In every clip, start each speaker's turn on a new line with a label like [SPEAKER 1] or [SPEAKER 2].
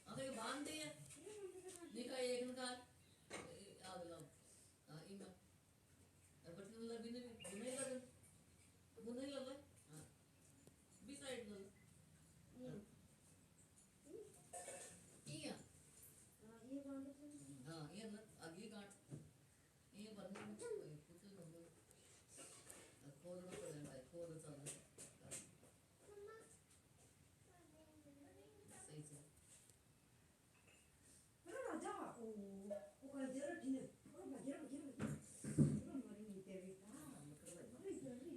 [SPEAKER 1] अबे बांध दिए निका एक निकाल अगला इमा बटन ला बिने बुने लगा हां बी साइड ला ये गांठ हां ये आगे गांठ ये बनने में कुछ नंबर खोलना पड़ेगा खोल चल सही से राजा ओ कर जरा दिने ओ बगेरा मरी नहीं तेरे का अरे जल्दी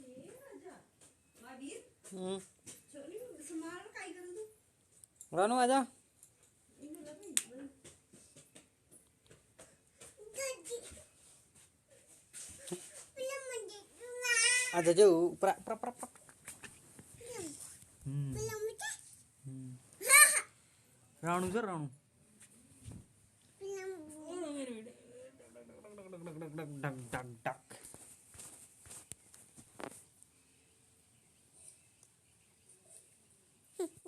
[SPEAKER 1] ये राजा महावीर चली समार काय कर तू
[SPEAKER 2] रानू आजा ada jauh pra Ranu sir Ranu